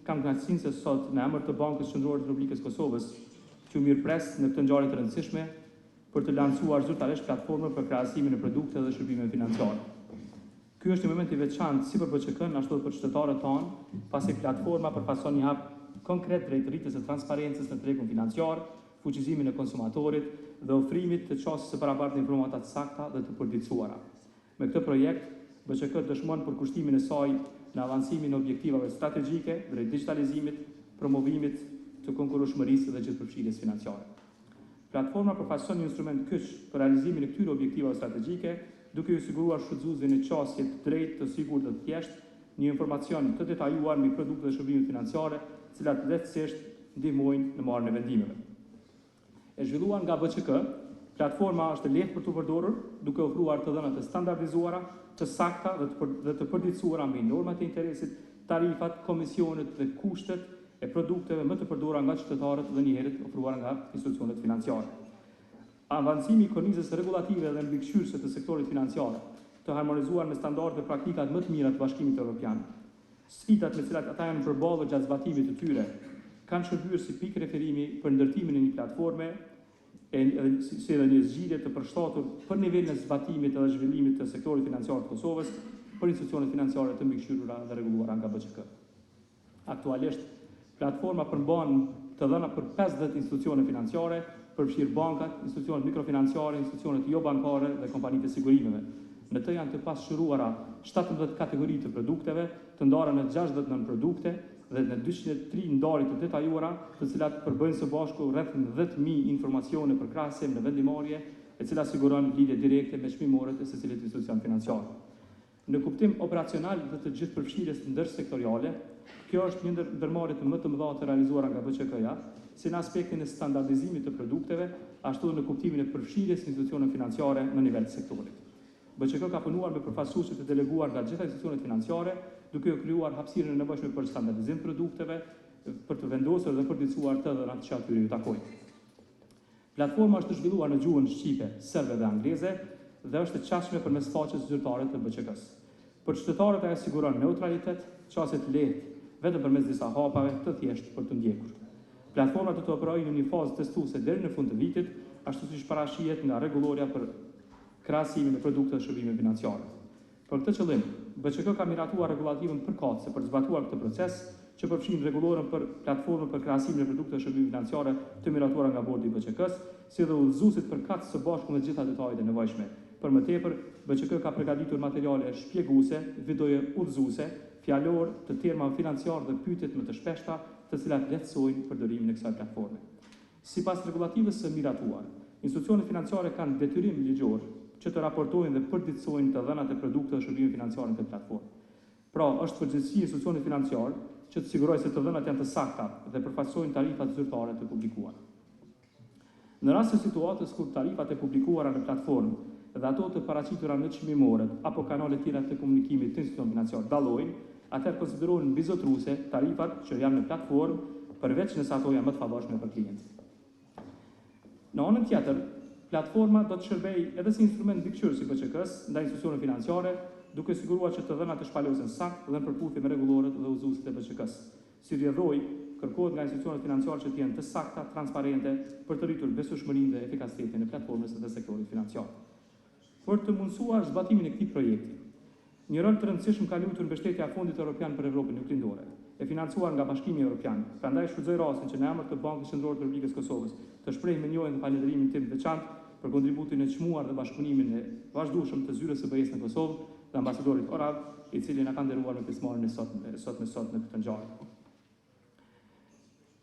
kam kënaqësinë se sot në emër të Bankës Qendrore të Republikës Kosovës që mirëpres në këtë ngjarje të rëndësishme për të lancuar zyrtarisht platformën për krahasimin e produkteve dhe shërbimeve financiare. Ky është një moment i veçantë si për BÇK-n ashtu edhe për qytetarët tonë, pasi platforma përfason një hap konkret drejt rritjes së transparencës në tregun financiar, fuqizimin e konsumatorit dhe ofrimit të çështjes së barabartë informata të sakta dhe të përditësuara. Me këtë projekt, BÇK dëshmon përkushtimin e saj në avancimin e objektivave strategjike drejt digitalizimit, promovimit të konkurrueshmërisë dhe gjithëpërfshirjes financiare. Platforma përfaqëson një instrument kyç për realizimin e këtyre objektivave strategjike, duke i siguruar shfrytëzuesve në çështje të drejtë, të sigurt dhe të thjeshtë, një informacion të detajuar mbi produktet dhe shërbimet financiare, të cilat lehtësisht ndihmojnë në marrjen e vendimeve. E zhvilluar nga BÇK, platforma është e lehtë për të përdorur, duke ofruar të dhëna të standardizuara, të sakta dhe të përditësuara mbi normat e interesit, tarifat, komisionet dhe kushtet e produkteve më të përdorura nga qytetarët dhe njëherët ofruar nga institucionet financiare. Avancimi i kornizës rregulative dhe mbikëqyrëse të sektorit financiar, të harmonizuar me standarde dhe praktikat më të mira të Bashkimit Evropian. Sfidat me të cilat ata janë përballur gjatë zbatimit të tyre kanë shërbyer si pikë referimi për ndërtimin e një platforme si edhe një zgjidhje të përshtatur për nivelin e zbatimit dhe zhvillimit të sektorit financiar të Kosovës për institucionet financiare të mbikëqyrura dhe rregulluara nga BÇK. Aktualisht, platforma përmban të dhëna për 50 institucione financiare, përfshirë bankat, institucionet mikrofinanciare, institucionet jo bankare dhe kompanitë e sigurimeve. Në të janë të pasqyruara 17 kategori të produkteve, të ndara në 69 produkte dhe në 203 ndarje të detajuara, të cilat përbëjnë së bashku rreth 10.000 informacione për krahasim në vendimarrje, e cila siguron lidhje direkte me çmimorët e secilit institucion financiar. Në kuptim operacional dhe të gjithëpërfshirjes ndërsektoriale, kjo është një ndër marrjet më të mëdha të realizuara nga BÇK-ja, si në aspektin e standardizimit të produkteve, ashtu dhe në kuptimin e përfshirjes institucioneve financiare në nivel të sektorit. BÇK ka punuar me përfaqësues të deleguar nga gjitha institucionet financiare, duke u krijuar hapësirën e nevojshme për standardizim të produkteve, për të vendosur dhe përditësuar të dhënat që atyre ju takojnë. Platforma është zhvilluar në gjuhën shqipe, serbe dhe angleze dhe është e qasshme përmes faqes zyrtare të BÇK-s. Për qytetarët ajo siguron neutralitet, qasje të lehtë, vetëm përmes disa hapave të thjeshtë për të ndjekur. Platforma do të operojë në një fazë testuese deri në fund të vitit, ashtu siç parashihet nga rregulloria për krahasimin e produkteve dhe shërbimeve financiare. Për këtë qëllim, BÇK ka miratuar rregullativën përkatëse për të zbatuar këtë proces, që përfshin rregulloren për platformën për krahasimin e produkteve dhe shërbimeve financiare të miratuara nga bordi i BÇK-s, si dhe udhëzuesit përkatës së bashku me të gjitha detajet e nevojshme. Për më tepër, BÇK ka përgatitur materiale shpjeguese, videoje udhëzuese, fjalor të termave financiar dhe pyetjet më të shpeshta, të cilat lehtësojnë përdorimin e kësaj platforme. Sipas rregullativës së miratuar, institucionet financiare kanë detyrim ligjor që të raportojnë dhe përditësojnë të dhënat e produkteve dhe shërbimeve financiare në këtë platformë. Pra, është përgjegjësia e institucionit financiar që të sigurojë se të dhënat janë të sakta dhe përfaqësojnë tarifat zyrtare të publikuara. Në rast të situatës kur tarifat e publikuara në platformë dhe ato të paraqitura në çmimorët apo kanalet tjera të komunikimit të institucionit financiar dallojnë, atëherë konsiderohen mbizotruese tarifat që janë në platformë, përveç nëse ato janë më të favorshme për klientin. Në anën tjetër, platforma do të shërbejë edhe si instrument mbikëqyrës i BÇK-s ndaj institucioneve financiare, duke siguruar që të dhënat të shpalosen saktë dhe në përputhje me rregulloret dhe udhëzuesit e BÇK-s. Si rrjedhoi, kërkohet nga institucionet financiare që të jenë të sakta, transparente për të rritur besueshmërinë dhe efikasitetin e platformës dhe sektorit financiar. Për të mundësuar zbatimin e këtij projekti, një rol të rëndësishëm ka luajtur mbështetja e Fondit Evropian për Evropën Juglindore, e financuar nga Bashkimi Evropian. Prandaj shfrytëzoj rastin që në emër të Bankës Qendrore të Republikës Kosovës të shpreh mirënjohjen dhe falënderimin tim të veçantë për kontributin e çmuar dhe bashkëpunimin e vazhdueshëm të zyrës së BE-s në Kosovë dhe ambasadorit Orav, i cili na ka nderuar me pjesëmarrjen e sot në këtë ngjarje.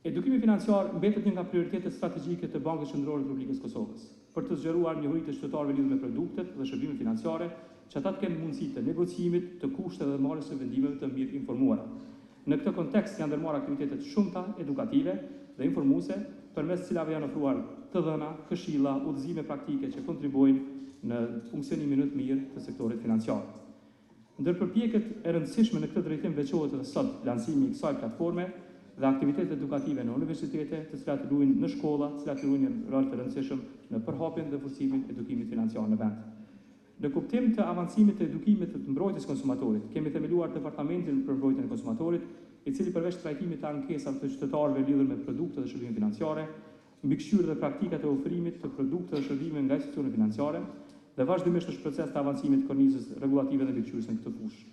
Edukimi financiar mbetet një nga prioritetet strategjike të Bankës Qendrore të Republikës Kosovës, për të zgjeruar njohuritë të qytetarëve lidhur me produktet dhe shërbimet financiare, që ata të kenë mundësi të negocimit, të kushteve dhe marrjes së vendimeve të mirë informuara. Në këtë kontekst janë ndërmarrë aktivitete të shumta edukative dhe informuese, përmes cilave janë ofruar të dhëna, këshilla, udhëzime praktike që kontribuojnë në funksionimin më të mirë të sektorit financiar. Ndër përpjekjet e rëndësishme në këtë drejtim veçohet edhe sot lancimi i kësaj platforme dhe aktivitetet edukative në universitete, të cilat luajnë në shkolla, të cilat luajnë një rol të rëndësishëm në përhapjen dhe forcimin e edukimit financiar në vend. Në kuptim të avancimit të edukimit të mbrojtjes konsumatorit, kemi themeluar Departamentin për mbrojtjen e konsumatorit, i cili përveç trajtimit të ankesave të qytetarëve lidhur me produkte dhe shërbime financiare, mbikëqyrje dhe praktikat e ofrimit të produkte dhe shërbime nga institucionet financiare dhe vazhdimisht është proces të avancimit të kornizës regulative dhe mbikëqyrjes në këtë fushë.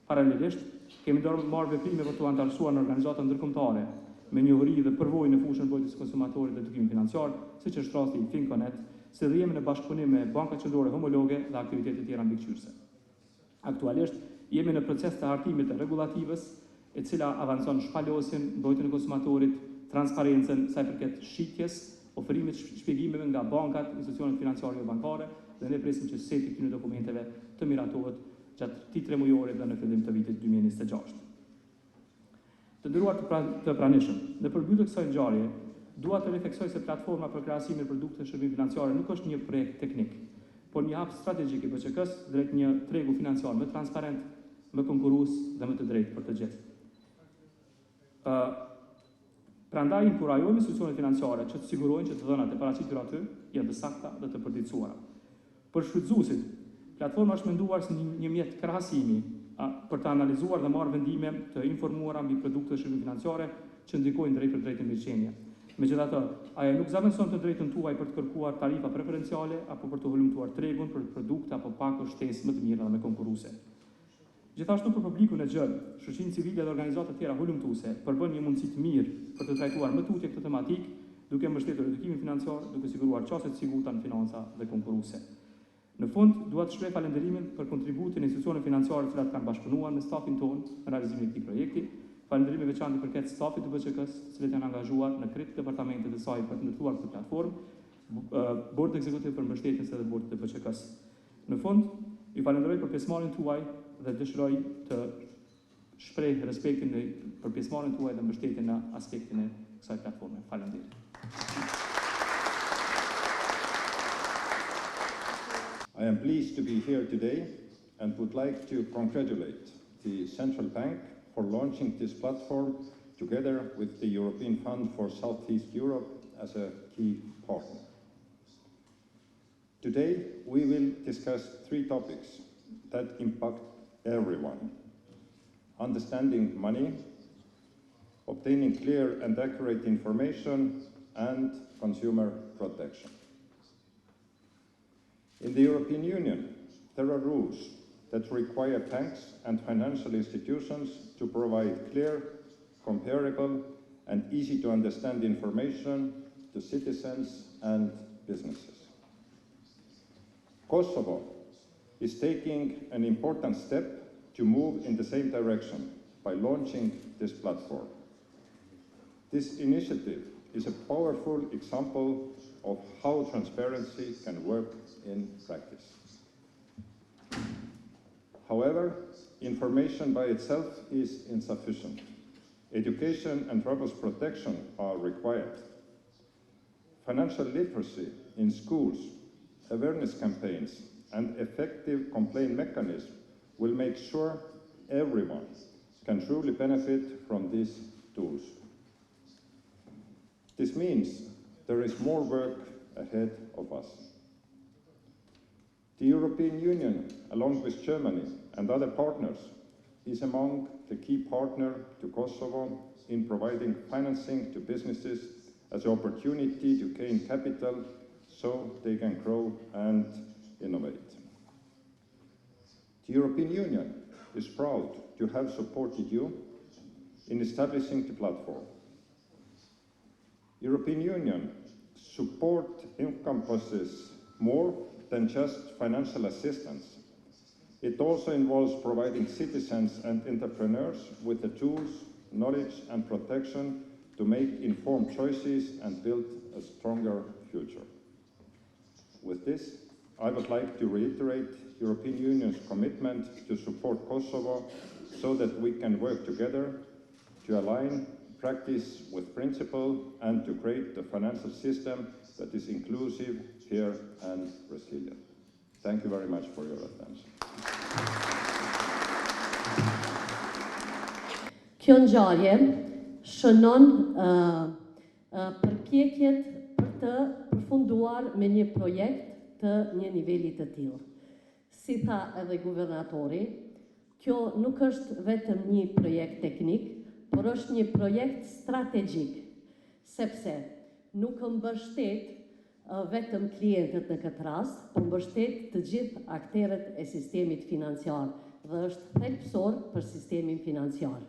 Paralelisht, kemi marrë veprime për të antarësuar në organizata ndërkombëtare me njohuri dhe përvojë në fushën e mbrojtjes së konsumatorit dhe edukimit financiar, siç është rasti i Finconet, si dhe jemi në bashkëpunim me banka qendrore homologe dhe aktivitete tjera mbikëqyrëse. Aktualisht jemi në proces të hartimit të rregullativës, e cila avancon shpalosjen, mbrojtjen e konsumatorit, transparencën sa i përket shitjes, ofrimit shpjegimeve nga bankat, institucionet financiare dhe bankare, dhe ne presim që seti këtyre dokumenteve të miratohet gjatë këtij 3 mujore dhe në fillim të vitit 2026. Të nderuar të pranishëm, në përmbytje të kësaj ngjarje, dua të refleksoj se platforma për krahasimin e produkteve dhe shërbimeve financiare nuk është një projekt teknik, por një hap strategjik i BCK-s drejt një tregu financiar më transparent, më konkurrues dhe më të drejtë për të gjithë. Prandaj inkurajojmë institucionet financiare që të sigurojnë që të dhënat e paraqitura aty janë të sakta dhe të përditësuara. Për shfrytëzuesit, platforma është menduar si një mjet krahasimi për të analizuar dhe marrë vendime të informuara mbi produkte dhe shërbime financiare që ndikojnë drejt për drejt në mirëqenie. Megjithatë, ajo nuk zaventson të drejtën tuaj për të kërkuar tarifa preferenciale apo për të hulumtuar tregun për produkte apo pakë shtesë më të mira dhe më konkurruese. Gjithashtu për publikun e gjallë, shoqërinë civile dhe organizata të tjera hulumtuese përbën një mundësi të mirë për të trajtuar më tutje këtë tematikë, duke mbështetur edukimin financiar, duke siguruar çështje të sigurta në financa dhe konkurruese. Në fund, dua të shpreh falënderimin për kontributin e institucioneve financiare të cilat kanë bashkëpunuar me stafin tonë në realizimin e këtij projekti. Falënderim i veçantë përket stafit të BCK-s, të cilët janë angazhuar në krejt departamentet e saj për të ndërtuar këtë platformë, bordit ekzekutiv për mbështetjen dhe bordit të BCK-s. Në fund, ju falenderoj për pjesëmarrjen tuaj dhe dëshiroj të shpreh respektin për pjesëmarrjen tuaj dhe mbështetjen në aspektin e kësaj platforme. Faleminderit. I am pleased to be here today and would like to congratulate the Central Bank for launching this platform together with the European Fund for Southeast Europe as a key partner. Today, we will discuss 3 topics that impact everyone: understanding money, obtaining clear and accurate information, and consumer protection. In the European Union, there are rules that require banks and financial institutions to provide clear, comparable, and easy to understand information to citizens and businesses. Kosovo is taking an important step to move in the same direction by launching this platform. This initiative is a powerful example of how transparency can work in practice. However, information by itself is insufficient. Education and robust protection are required. Financial literacy in schools, awareness campaigns, and effective complaint mechanisms will make sure everyone can truly benefit from these tools. This means there is more work ahead of us. The European Union, along with Germany and other partners, is among the key partners to Kosovo in providing financing to businesses as an opportunity to gain capital so they can grow and innovate. The European Union is proud to have supported you in establishing the platform. European Union support encompasses more than just financial assistance. It also involves providing citizens and entrepreneurs with the tools, knowledge, and protection to make informed choices and build a stronger future. With this, I would like to reiterate European Union's commitment to support Kosovo so that we can work together to align practice with principle and to create a financial system that is inclusive, fair, and resilient. Thank you very much for your attention. Kjo ngjarje shënon përpjekjet për të përfunduar me një projekt të një niveli të tillë. Si tha edhe guvernatori, kjo nuk është vetëm një projekt teknik, por është një projekt strategjik, sepse nuk mbështet vetëm klientët në këtë rast, por mbështet të gjithë akterët e sistemit financiar dhe është thelbësor për sistemin financiar.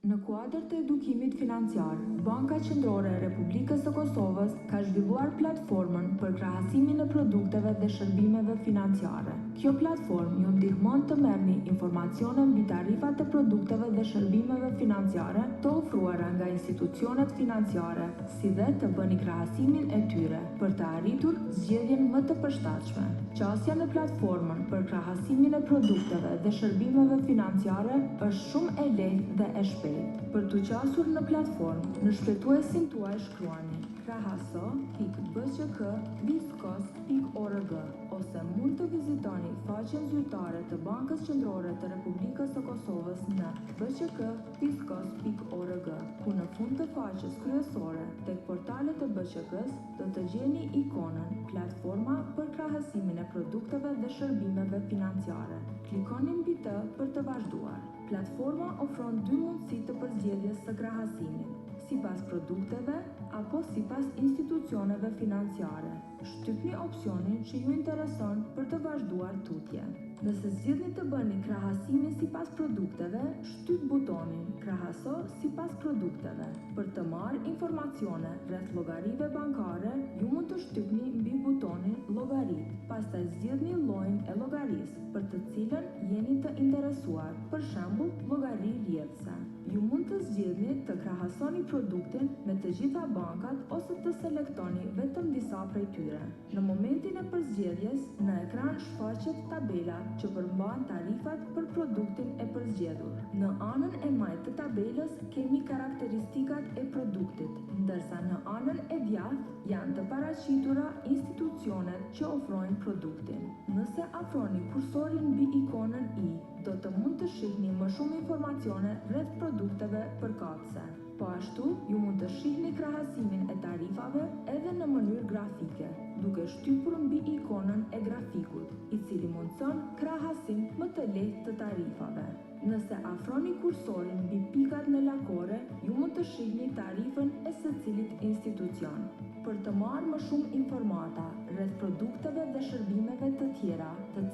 Në kuadër të edukimit financiar, Banka Qendrore e Republikës së Kosovës ka zhvilluar platformën për krahasimin e produkteve dhe shërbimeve financiare. Kjo platformë ju ndihmon të merrni informacione mbi tarifat e produkteve dhe shërbimeve financiare të ofruara nga institucionet financiare, si dhe të bëni krahasimin e tyre për të arritur zgjedhjen më të përshtatshme. Qasja në platformën për krahasimin e produkteve dhe shërbimeve financiare është shumë e lehtë dhe e shpejtë. Për të qasur në platformë, në shpletuesin tuaj shkruani krahaso.bqk.viscos.org ose mund të vizitoni faqen zyrtare të Bankës Qendrore të Republikës së Kosovës në bqk.viscos.org, ku në fund të faqes kryesore tek portalet e BQK-s do të gjeni ikonën Platforma për krahasimin e produkteve dhe shërbimeve financiare. Klikoni mbi të për të vazhduar. Platforma ofron dy mundësi të përzgjedhjes së krahasimit, sipas produkteve apo sipas institucioneve financiare. Shtypni opsionin që ju intereson për të vazhduar tutje. Nëse zgjidhni të bëni krahasimin sipas produkteve, shtyp butonin Krahaso sipas produkteve. Për të marrë informacione rreth llogarive bankare, ju mund të shtypni mbi butonin Llogari. Pastaj zgjidhni llojin e llogarisë për të cilën jeni të interesuar, për shembull, llogari rrjedhëse. Ju mund të zgjidhni të krahasoni produktin me të gjitha bankat ose të selektoni vetëm disa prej tyre. Në momentin e përzgjedhjes, në ekran shfaqet tabela që përmban tarifat për produktin e përzgjedhur. Në anën e majtë të tabelës kemi karakteristikat e produktit, ndërsa në anën e djathtë janë të paraqitura institucionet që ofrojnë produktin. Nëse afroni kursorin mbi ikonën i, do të mund të shihni më shumë informacione rreth produkteve përkatëse. Po ashtu, ju mund të shihni krahasimin e tarifave edhe në mënyrë grafike, duke shtypur mbi ikonën e grafikut, i cili mundson krahasim më të lehtë të tarifave. Nëse afroni kursorin mbi pikat në lakore, ju mund të shihni tarifën e secilit institucion. Për të marrë më shumë informata rreth produkteve dhe shërbimeve të tjera, të